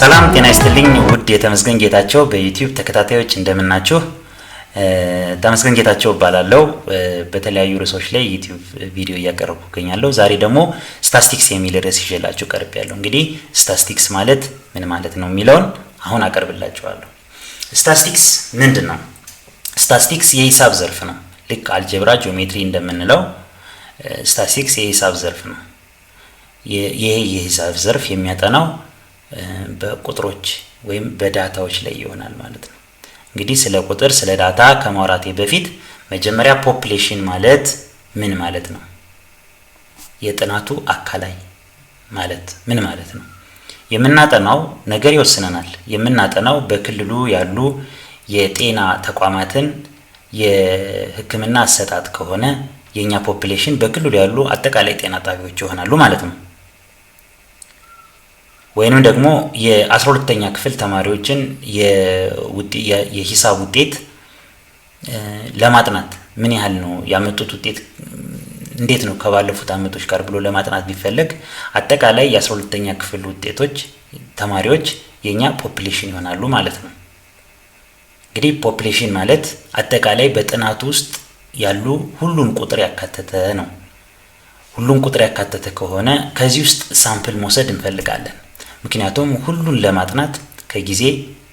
ሰላም ጤና ይስጥልኝ ውድ የተመስገን ጌታቸው በዩቲዩብ ተከታታዮች እንደምናችሁ ተመስገን ጌታቸው እባላለሁ በተለያዩ ርዕሶች ላይ ዩቲዩብ ቪዲዮ እያቀረብኩ እገኛለሁ ዛሬ ደግሞ ስታቲስቲክስ የሚል ርዕስ ይዤላችሁ ቀርቤያለሁ እንግዲህ ስታቲስቲክስ ማለት ምን ማለት ነው የሚለውን አሁን አቀርብላችኋለሁ ስታቲስቲክስ ምንድነው ስታቲስቲክስ የሂሳብ ዘርፍ ነው ልክ አልጀብራ ጂኦሜትሪ እንደምንለው ስታቲስቲክስ የሂሳብ ዘርፍ ነው ይሄ የሂሳብ ዘርፍ የሚያጠናው በቁጥሮች ወይም በዳታዎች ላይ ይሆናል ማለት ነው እንግዲህ ስለ ቁጥር ስለ ዳታ ከማውራቴ በፊት መጀመሪያ ፖፑሌሽን ማለት ምን ማለት ነው የጥናቱ አካላይ ማለት ምን ማለት ነው የምናጠናው ነገር ይወስነናል የምናጠናው በክልሉ ያሉ የጤና ተቋማትን የህክምና አሰጣጥ ከሆነ የኛ ፖፑሌሽን በክልሉ ያሉ አጠቃላይ ጤና ጣቢያዎች ይሆናሉ ማለት ነው ወይንም ደግሞ የ12ኛ ክፍል ተማሪዎችን የሂሳብ ውጤት ለማጥናት ምን ያህል ነው ያመጡት ውጤት እንዴት ነው ከባለፉት አመቶች ጋር ብሎ ለማጥናት ቢፈልግ አጠቃላይ የ12ኛ ክፍል ውጤቶች ተማሪዎች የኛ ፖፑሌሽን ይሆናሉ ማለት ነው እንግዲህ ፖፑሌሽን ማለት አጠቃላይ በጥናቱ ውስጥ ያሉ ሁሉን ቁጥር ያካተተ ነው ሁሉን ቁጥር ያካተተ ከሆነ ከዚህ ውስጥ ሳምፕል መውሰድ እንፈልጋለን ምክንያቱም ሁሉን ለማጥናት ከጊዜ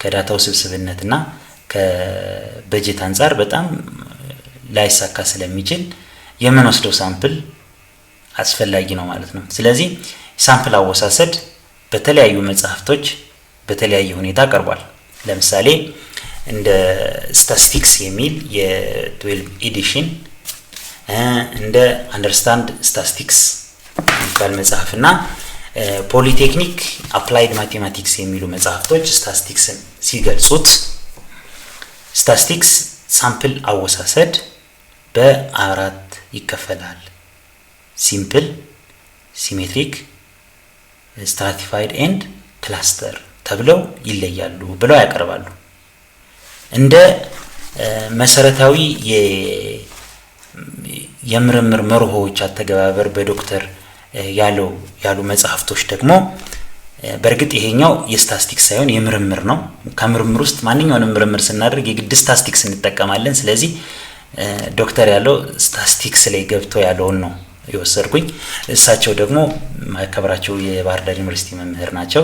ከዳታው ስብስብነትና ከበጀት አንፃር በጣም ላይሳካ ስለሚችል የምንወስደው ሳምፕል አስፈላጊ ነው ማለት ነው ስለዚህ ሳምፕል አወሳሰድ በተለያዩ መጽሐፍቶች በተለያየ ሁኔታ ቀርቧል ለምሳሌ እንደ ስታቲስቲክስ የሚል የ12 ኤዲሽን እንደ አንደርስታንድ ስታቲስቲክስ የሚባል መጽሐፍና ፖሊቴክኒክ አፕላይድ ማቴማቲክስ የሚሉ መጽሐፍቶች ስታቲስቲክስን ሲገልጹት ስታቲስቲክስ ሳምፕል አወሳሰድ በአራት ይከፈላል ሲምፕል ሲሜትሪክ ስትራቲፋይድ ኤንድ ክላስተር ተብለው ይለያሉ ብለው ያቀርባሉ እንደ መሰረታዊ የምርምር መርሆዎች አተገባበር በዶክተር ያሉ መጽሐፍቶች ደግሞ በርግጥ ይሄኛው የስታቲስቲክስ ሳይሆን የምርምር ነው ከምርምር ውስጥ ማንኛውንም ምርምር ስናደርግ የግድ ስታቲስቲክስ እንጠቀማለን ስለዚህ ዶክተር ያለው ስታቲስቲክስ ላይ ገብቶ ያለውን ነው የወሰድኩኝ እሳቸው ደግሞ ማከብራቸው የባህር ዳር ዩኒቨርሲቲ መምህር ናቸው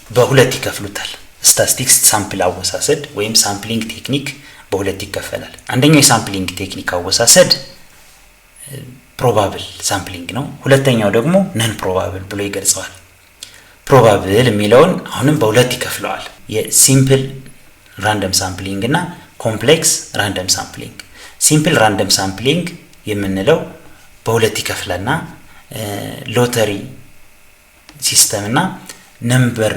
በሁለት ይከፍሉታል ስታቲስቲክስ ሳምፕል አወሳሰድ ወይም ሳምፕሊንግ ቴክኒክ በሁለት ይከፈላል አንደኛው የሳምፕሊንግ ቴክኒክ አወሳሰድ ፕሮባብል ሳምፕሊንግ ነው ሁለተኛው ደግሞ ነን ፕሮባብል ብሎ ይገልጸዋል ፕሮባብል የሚለውን አሁንም በሁለት ይከፍለዋል የሲምፕል ራንደም ሳምፕሊንግ እና ኮምፕሌክስ ራንደም ሳምፕሊንግ ሲምፕል ራንደም ሳምፕሊንግ የምንለው በሁለት ይከፍላልና ሎተሪ ሲስተም እና ነምበር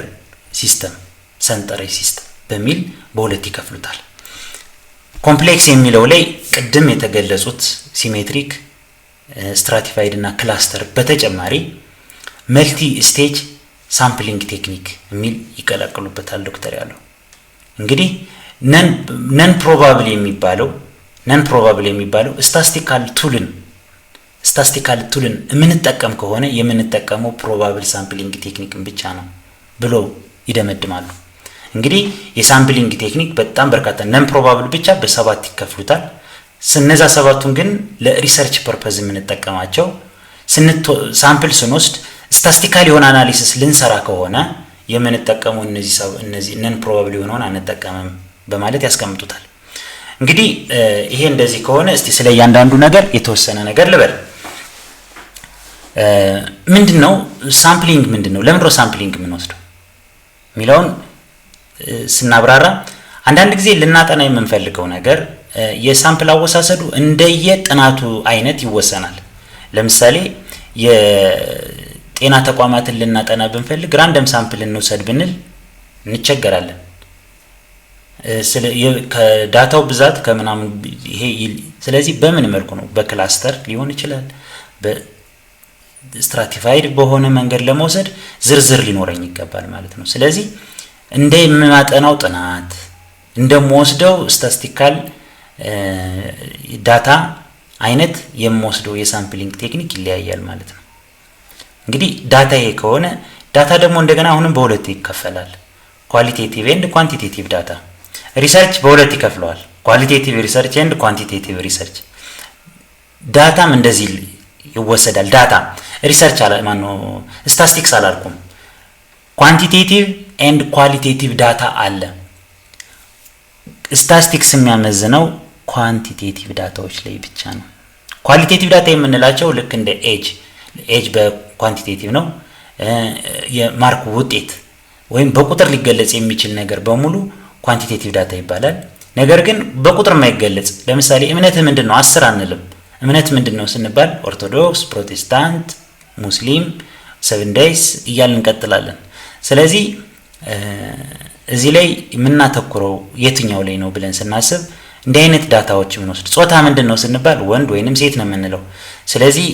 ሲስተም ሰንጠረዥ ሲስተም በሚል በሁለት ይከፍሉታል ኮምፕሌክስ የሚለው ላይ ቅድም የተገለጹት ሲሜትሪክ ስትራቲፋይድ እና ክላስተር በተጨማሪ መልቲ ስቴጅ ሳምፕሊንግ ቴክኒክ የሚል ይቀላቀሉበታል ዶክተር ያለው እንግዲህ ነን ፕሮባብል የሚባለው ስታቲስቲካል ቱልን የምንጠቀም ከሆነ የምንጠቀመው ፕሮባብል ሳምፕሊንግ ቴክኒክን ብቻ ነው ብሎ ይደመድማሉ እንግዲህ የሳምፕሊንግ ቴክኒክ በጣም በርካታ ነን ፕሮባብል ብቻ በሰባት ይከፍሉታል ስነዛ ሰባቱን ግን ለሪሰርች ፐርፐዝ የምንጠቀማቸው ሳምፕል ስንወስድ ስታቲስቲካል የሆነ አናሊሲስ ልንሰራ ከሆነ የምንጠቀመው እነዚህ ነን ፕሮባብል የሆነውን አንጠቀምም በማለት ያስቀምጡታል እንግዲህ ይሄ እንደዚህ ከሆነ እስቲ ስለ እያንዳንዱ ነገር የተወሰነ ነገር ልበል ምንድነው ሳምፕሊንግ ምንድነው ለምንድነው ሳምፕሊንግ የምንወስደው ሚለውን ስናብራራ አንዳንድ ጊዜ ልናጠና የምንፈልገው ነገር የሳምፕል አወሳሰዱ እንደየጥናቱ አይነት ይወሰናል ለምሳሌ የጤና ተቋማትን ልናጠና ብንፈልግ ራንደም ሳምፕል እንውሰድ ብንል እንቸገራለን ከዳታው ብዛት ከመናምን ይሄ ስለዚህ በምን መልኩ ነው በክላስተር ሊሆን ይችላል በስትራቲፋይድ በሆነ መንገድ ለመውሰድ ዝርዝር ሊኖረኝ ይገባል ማለት ነው ስለዚህ እንደማጠናው ጥናት እንደምወስደው ስታቲስቲካል ዳታ አይነት የምወስደው የሳምፕሊንግ ቴክኒክ ይለያያል ማለት ነው እንግዲህ ዳታ ይሄ ከሆነ ዳታ ደግሞ እንደገና አሁንም በሁለት ይከፈላል። ኳሊቴቲቭ ኤንድ ኳንቲቴቲቭ ዳታ። ሪሰርች በሁለት ይከፍለዋል። ኳሊቴቲቭ ሪሰርች ኤንድ ኳንቲቴቲቭ ሪሰርች። ዳታም እንደዚህ ይወሰዳል። ዳታ ሪሰርች ስታቲስቲክስ አላልኩም። ኳንቲቴቲቭ ኤንድ ኳሊቴቲቭ ዳታ አለ። ስታቲስቲክስ የሚያመዝነው ኳንቲቴቲቭ ዳታዎች ላይ ብቻ ነው። ኳሊቴቲቭ ዳታ የምንላቸው ልክ እንደ ኤጅ በኳንቲቴቲቭ ነው። የማርክ ውጤት ወይም በቁጥር ሊገለጽ የሚችል ነገር በሙሉ ኳንቲቴቲቭ ዳታ ይባላል። ነገር ግን በቁጥር የማይገለጽ ለምሳሌ እምነት ምንድነው 10 አንልም። እምነት ምንድነው ስንባል ኦርቶዶክስ፣ ፕሮቴስታንት፣ ሙስሊም፣ 7 ዴይስ እያልን እንቀጥላለን። ስለዚህ እዚህ ላይ የምናተኩረው የትኛው ላይ ነው ብለን ስናስብ እንዲህ አይነት ዳታዎች ምን ወስድ ጾታ ምንድነው ስንባል ወንድ ወይንም ሴት ነው የምንለው። ስለዚህ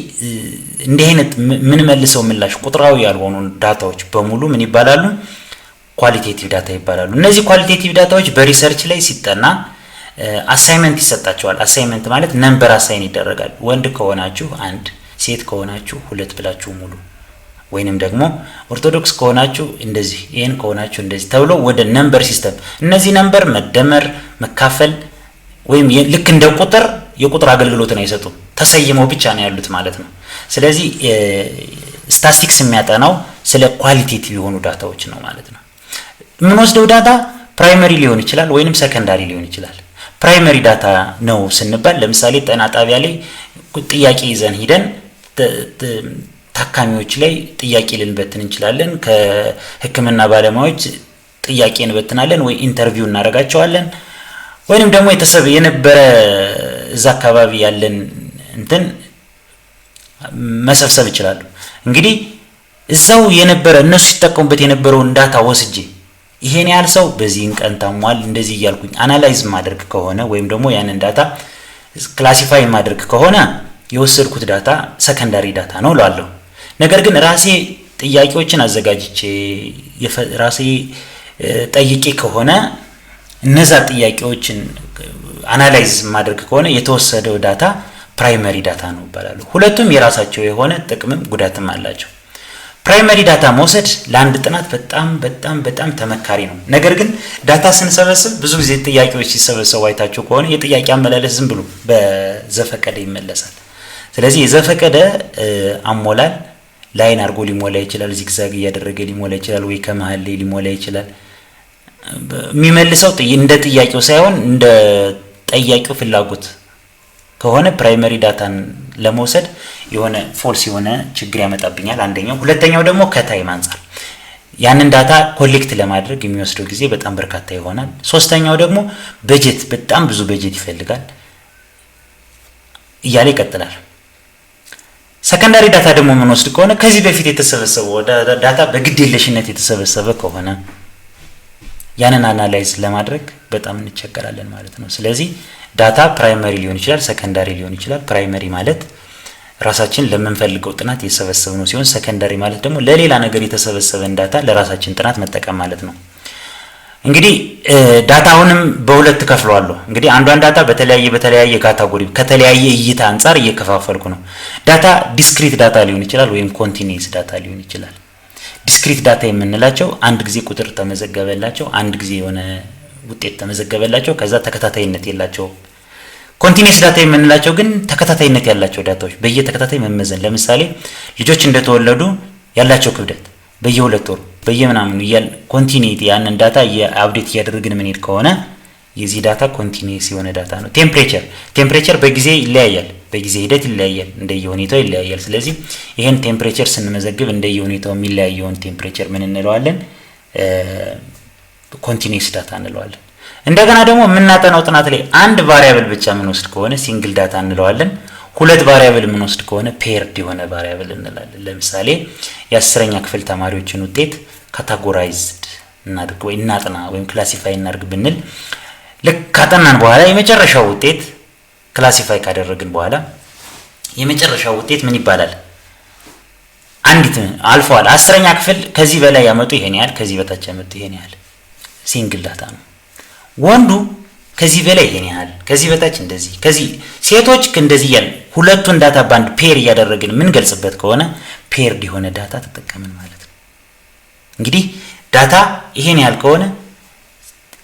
እንዲህ አይነት ምን መልሰው ምላሽ ቁጥራዊ ያልሆኑ ዳታዎች በሙሉ ምን ይባላሉ? ኳሊቴቲቭ ዳታ ይባላሉ። እነዚህ ኳሊቴቲቭ ዳታዎች በሪሰርች ላይ ሲጠና አሳይመንት ይሰጣቸዋል። አሳይመንት ማለት ነምበር አሳይን ይደረጋል። ወንድ ከሆናችሁ 1፣ ሴት ከሆናችሁ 2 ብላችሁ ሙሉ፣ ወይንም ደግሞ ኦርቶዶክስ ከሆናችሁ እንደዚህ፣ ይሄን ከሆናችሁ እንደዚህ ተብሎ ወደ ነምበር ሲስተም። እነዚህ ነምበር መደመር፣ መካፈል ወይም ልክ እንደ ቁጥር የቁጥር አገልግሎትን አይሰጡም። ተሰይመው ብቻ ነው ያሉት ማለት ነው። ስለዚህ ስታቲስቲክስ የሚያጠናው ስለ ኳሊቴቲቭ የሆኑ ዳታዎች ነው ማለት ነው። የምንወስደው ዳታ ፕራይመሪ ሊሆን ይችላል ወይንም ሰከንዳሪ ሊሆን ይችላል። ፕራይመሪ ዳታ ነው ስንባል ለምሳሌ ጤና ጣቢያ ላይ ጥያቄ ይዘን ሄደን ታካሚዎች ላይ ጥያቄ ልንበትን እንችላለን። ከሕክምና ባለሙያዎች ጥያቄ እንበትናለን ወይ ኢንተርቪው እናደርጋቸዋለን። ወይንም ደግሞ የነበረ እዛ አካባቢ ያለን እንትን መሰብሰብ ይችላሉ። እንግዲህ እዛው የነበረ እነሱ ሲጠቀሙበት የነበረውን ዳታ ወስጄ ይሄን ያህል ሰው በዚህ ቀን ታሟል እንደዚህ እያልኩኝ አናላይዝ ማድረግ ከሆነ ወይም ደግሞ ያንን ዳታ ክላሲፋይ ማድረግ ከሆነ የወሰድኩት ዳታ ሰከንዳሪ ዳታ ነው እላለሁ። ነገር ግን ራሴ ጥያቄዎችን አዘጋጅቼ ራሴ ጠይቄ ከሆነ እነዛ ጥያቄዎችን አናላይዝ ማድረግ ከሆነ የተወሰደው ዳታ ፕራይመሪ ዳታ ነው ይባላሉ። ሁለቱም የራሳቸው የሆነ ጥቅምም ጉዳትም አላቸው። ፕራይመሪ ዳታ መውሰድ ለአንድ ጥናት በጣም ተመካሪ ነው። ነገር ግን ዳታ ስንሰበስብ ብዙ ጊዜ ጥያቄዎች ሲሰበሰቡ አይታችሁ ከሆነ የጥያቄ አመላለስ ዝም ብሎ በዘፈቀደ ይመለሳል። ስለዚህ የዘፈቀደ አሞላል ላይን አድርጎ ሊሞላ ይችላል፣ ዚግዛግ እያደረገ ሊሞላ ይችላል፣ ወይ ከመሃል ላይ ሊሞላ ይችላል። የሚመልሰው እንደ ጥያቄው ሳይሆን እንደ ጠያቂው ፍላጎት ከሆነ ፕራይመሪ ዳታን ለመውሰድ የሆነ ፎልስ የሆነ ችግር ያመጣብኛል። አንደኛው። ሁለተኛው ደግሞ ከታይም አንፃር ያንን ዳታ ኮሌክት ለማድረግ የሚወስደው ጊዜ በጣም በርካታ ይሆናል። ሶስተኛው ደግሞ በጀት፣ በጣም ብዙ በጀት ይፈልጋል እያለ ይቀጥላል። ሰከንዳሪ ዳታ ደግሞ ምን ወስድ ከሆነ ከዚህ በፊት የተሰበሰበው ዳታ በግዴለሽነት የተሰበሰበ ከሆነ ያንን አናላይዝ ለማድረግ በጣም እንቸገራለን ማለት ነው። ስለዚህ ዳታ ፕራይመሪ ሊሆን ይችላል፣ ሰከንዳሪ ሊሆን ይችላል። ፕራይመሪ ማለት ራሳችን ለምንፈልገው ጥናት የሰበሰብነው ሲሆን ሰከንዳሪ ማለት ደግሞ ለሌላ ነገር የተሰበሰበን ዳታ ለራሳችን ጥናት መጠቀም ማለት ነው። እንግዲህ ዳታውንም በሁለት ከፍለዋለሁ። እንግዲህ አንዷን ዳታ በተለያየ ካታጎሪ ከተለያየ እይታ አንፃር እየከፋፈልኩ ነው። ዳታ ዲስክሪት ዳታ ሊሆን ይችላል ወይም ኮንቲኒየስ ዳታ ሊሆን ይችላል። ዲስክሪት ዳታ የምንላቸው አንድ ጊዜ ቁጥር ተመዘገበላቸው፣ አንድ ጊዜ የሆነ ውጤት ተመዘገበላቸው፣ ከዛ ተከታታይነት የላቸው። ኮንቲኒየስ ዳታ የምንላቸው ግን ተከታታይነት ያላቸው ዳታዎች በየተከታታይ መመዘን። ለምሳሌ ልጆች እንደተወለዱ ያላቸው ክብደት በየ2 ወሩ በየምናምኑ ይያል ኮንቲኒቲ ያንን ዳታ የአፕዴት እያደረግን ምን ሄድ ከሆነ የዚህ ዳታ ኮንቲኒየስ የሆነ ዳታ ነው። ቴምፕሬቸር በጊዜ ይለያያል፣ በጊዜ ሂደት ይለያያል፣ እንደየሁኔታው ይለያያል። ስለዚህ ይሄን ቴምፕሬቸር ስንመዘግብ እንደየሁኔታው የሚለያየውን ቴምፕሬቸር ምን እንለዋለን? ኮንቲኒየስ ዳታ እንለዋለን። እንደገና ደግሞ የምናጠናው ጥናት ላይ አንድ ቫሪያብል ብቻ ምን ወስድ ከሆነ ሲንግል ዳታ እንለዋለን። ሁለት ቫሪያብል ምን ወስድ ከሆነ ፔርድ የሆነ ቫሪያብል እንላለን። ለምሳሌ የ10ኛ ክፍል ተማሪዎችን ውጤት ካታጎራይዝድ እናድርግ ወይ እናጥና ወይም ክላሲፋይ እናድርግ ብንል ልክ ካጠናን በኋላ የመጨረሻው ውጤት ክላሲፋይ ካደረግን በኋላ የመጨረሻው ውጤት ምን ይባላል? አንዲት አልፈዋል 10ኛ ክፍል ከዚህ በላይ ያመጡ ይሄን ያህል፣ ከዚህ በታች ያመጡ ይሄን ያህል ሲንግል ዳታ ነው። ወንዱ ከዚህ በላይ ይሄን ያህል፣ ከዚህ በታች እንደዚህ፣ ከዚህ ሴቶች እንደዚህ ያል ሁለቱን ዳታ ባንድ ፔር ያደረግን ምን ገልጽበት ከሆነ ፔርድ የሆነ ዳታ ተጠቀምን ማለት ነው። እንግዲህ ዳታ ይሄን ያህል ከሆነ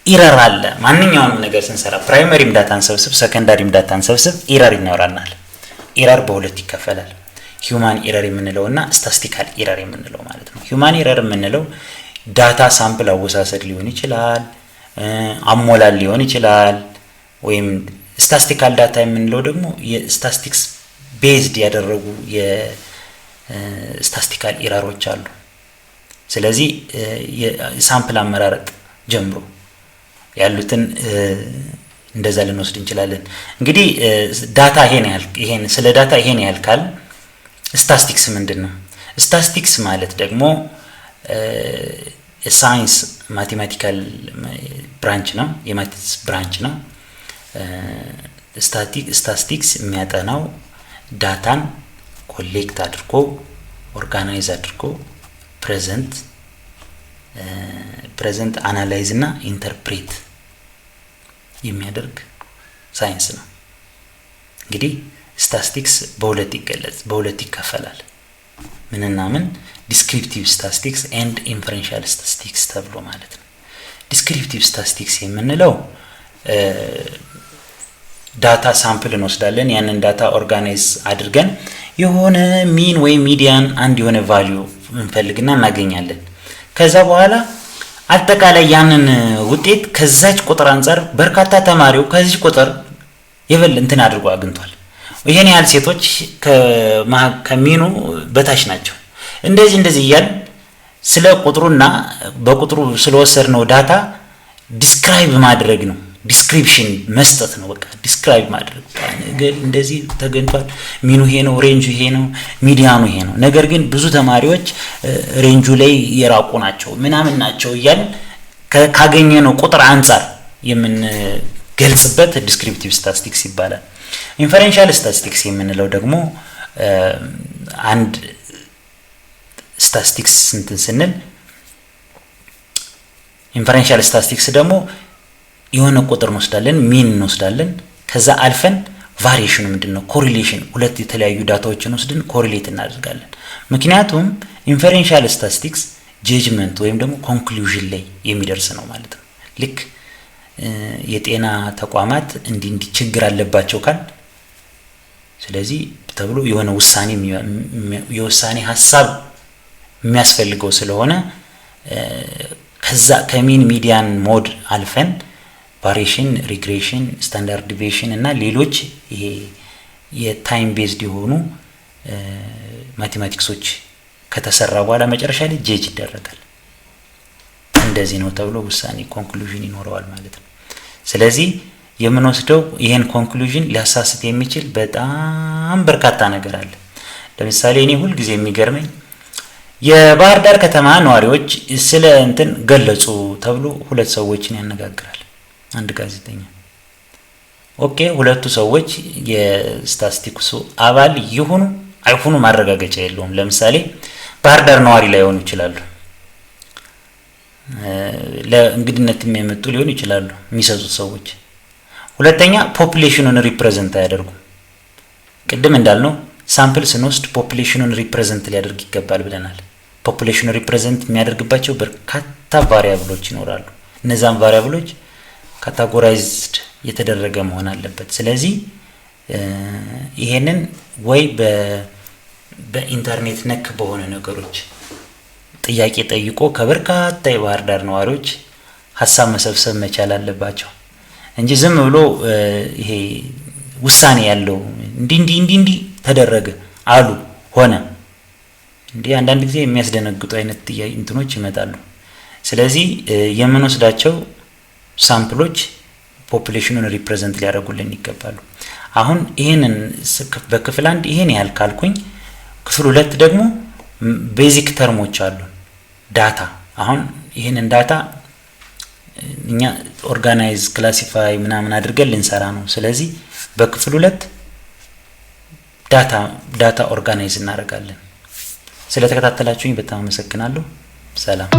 ኢረር አለ። ማንኛውንም ነገር ስንሰራ ፕራይመሪም ዳታን ሰብስብ ሰከንዳሪም ዳታን ሰብስብ ኢረር ይኖራናል። ኢረር በሁለት ይከፈላል። ሂዩማን ኢረር የምንለውና ስታቲስቲካል ኢረር የምንለው ማለት ነው። ሂዩማን ኢረር የምንለው ዳታ ሳምፕል አወሳሰድ ሊሆን ይችላል፣ አሞላል ሊሆን ይችላል። ወይም ስታቲስቲካል ዳታ የምንለው ደግሞ የስታቲስቲክስ ቤዝድ ያደረጉ የስታቲስቲካል ኢረሮች አሉ። ስለዚህ የሳምፕል አመራረጥ ጀምሮ ያሉትን እንደዛ ልንወስድ እንችላለን። እንግዲህ ዳታ ይሄን ስለ ዳታ ይሄን ያህል ካል ስታቲስቲክስ ምንድነው? ስታቲስቲክስ ማለት ደግሞ ሳይንስ ማቴማቲካል ብራንች ነው፣ የማቴማቲክስ ብራንች ነው። ስታቲስቲክስ የሚያጠናው ዳታን ኮሌክት አድርጎ ኦርጋናይዝ አድርጎ ፕሬዘንት አናላይዝ እና ኢንተርፕሬት የሚያደርግ ሳይንስ ነው። እንግዲህ ስታቲስቲክስ በሁለት ይከፈላል። ምንና ምን? ዲስክሪፕቲቭ ስታቲስቲክስ ኤንድ ኢንፈረንሻል ስታቲስቲክስ ተብሎ ማለት ነው። ዲስክሪፕቲቭ ስታቲስቲክስ የምንለው ዳታ ሳምፕል እንወስዳለን። ያንን ዳታ ኦርጋናይዝ አድርገን የሆነ ሚን ወይ ሚዲያን አንድ የሆነ ቫልዩ እንፈልግና እናገኛለን። ከዛ በኋላ አጠቃላይ ያንን ውጤት ከዛች ቁጥር አንፃር በርካታ ተማሪው ከዚህ ቁጥር እንትን አድርጎ አግኝቷል። ይሄን ያህል ሴቶች ከሚኑ በታች ናቸው። እንደዚህ እያል ስለ ቁጥሩና በቁጥሩ ስለወሰድነው ዳታ ዲስክራይብ ማድረግ ነው። ዲስክሪፕሽን መስጠት ነው። በቃ ዲስክራይብ ማድረግ እንደዚህ ተገኝቷል፣ ሚኑ ይሄ ነው፣ ሬንጁ ይሄ ነው፣ ሚዲያኑ ይሄ ነው። ነገር ግን ብዙ ተማሪዎች ሬንጁ ላይ የራቁ ናቸው ምናምን ናቸው እያል ካገኘነው ቁጥር አንፃር የምንገልጽበት ዲስክሪፕቲቭ ስታቲስቲክስ ይባላል። ኢንፈረንሻል ስታቲስቲክስ የምንለው ደግሞ አንድ ስታቲስቲክስ ስንል ኢንፈረንሻል ስታቲስቲክስ ደግሞ የሆነ ቁጥር እንወስዳለን፣ ሚን እንወስዳለን። ከዛ አልፈን ቫሪዬሽኑ ምንድነው? ኮሪሌሽን፣ ሁለት የተለያዩ ዳታዎችን ወስደን ኮሪሌት እናደርጋለን። ምክንያቱም ኢንፈረንሻል ስታቲስቲክስ ጀጅመንት ወይም ደግሞ ኮንክሉዥን ላይ የሚደርስ ነው ማለት ነው። ልክ የጤና ተቋማት እንዲህ ችግር አለባቸው ካል ስለዚህ ተብሎ የሆነ የውሳኔ ሐሳብ የሚያስፈልገው ስለሆነ ከዛ ከሚን ሚዲያን ሞድ አልፈን ቫሪዬሽን፣ ሪግሬሽን፣ ስታንዳርድ ዲቪዬሽን እና ሌሎች ይሄ የታይም ቤዝድ የሆኑ ማቴማቲክሶች ከተሰራ በኋላ መጨረሻ ላይ ጄጅ ይደረጋል። እንደዚህ ነው ተብሎ ውሳኔ ኮንክሉዥን ይኖረዋል ማለት ነው። ስለዚህ የምንወስደው ይሄን ኮንክሉዥን ሊያሳስት የሚችል በጣም በርካታ ነገር አለ። ለምሳሌ እኔ ሁሉ ጊዜ የሚገርመኝ የባህር ዳር ከተማ ነዋሪዎች ስለ እንትን ገለጹ ተብሎ ሁለት ሰዎችን ያነጋግራል አንድ ጋዜጠኛ። ኦኬ፣ ሁለቱ ሰዎች የስታቲስቲክሱ አባል ይሁኑ አይሁኑ ማረጋገጫ የለውም። ለምሳሌ ባህር ዳር ነዋሪ ላይ ሆኑ ይችላሉ፣ ለእንግድነት የሚመጡ ሊሆኑ ይችላሉ የሚሰጡት ሰዎች። ሁለተኛ ፖፑሌሽኑን ሪፕሬዘንት አያደርጉም። ቅድም እንዳልነው ሳምፕል ስንወስድ ፖፑሌሽኑን ሪፕሬዘንት ሊያደርግ ይገባል ብለናል። ፖፑሌሽኑን ሪፕሬዘንት የሚያደርግባቸው በርካታ ቫሪያብሎች ይኖራሉ። እነዛም ቫሪያብሎች ካታጎራይዝድ የተደረገ መሆን አለበት። ስለዚህ ይሄንን ወይ በኢንተርኔት ነክ በሆነ ነገሮች ጥያቄ ጠይቆ ከበርካታ የባህር ዳር ነዋሪዎች ሐሳብ መሰብሰብ መቻል አለባቸው እንጂ ዝም ብሎ ይሄ ውሳኔ ያለው እንዲ ተደረገ አሉ ሆነ እንዴ አንዳንድ ጊዜ የሚያስደነግጡ አይነት እንትኖች ይመጣሉ። ስለዚህ የምንወስዳቸው ሳምፕሎች ፖፑሌሽኑን ሪፕሬዘንት ሊያደርጉልን ይገባሉ። አሁን ይሄንን በክፍል 1 ይሄን ያህል ካልኩኝ ክፍል 2 ደግሞ ቤዚክ ተርሞች አሉ። ዳታ አሁን ይሄንን ዳታ እኛ ኦርጋናይዝ ክላሲፋይ ምናምን አድርገን ልንሰራ ነው። ስለዚህ በክፍል 2 ዳታ ኦርጋናይዝ እናደርጋለን። ስለተከታተላችሁኝ በጣም አመሰግናለሁ። ሰላም።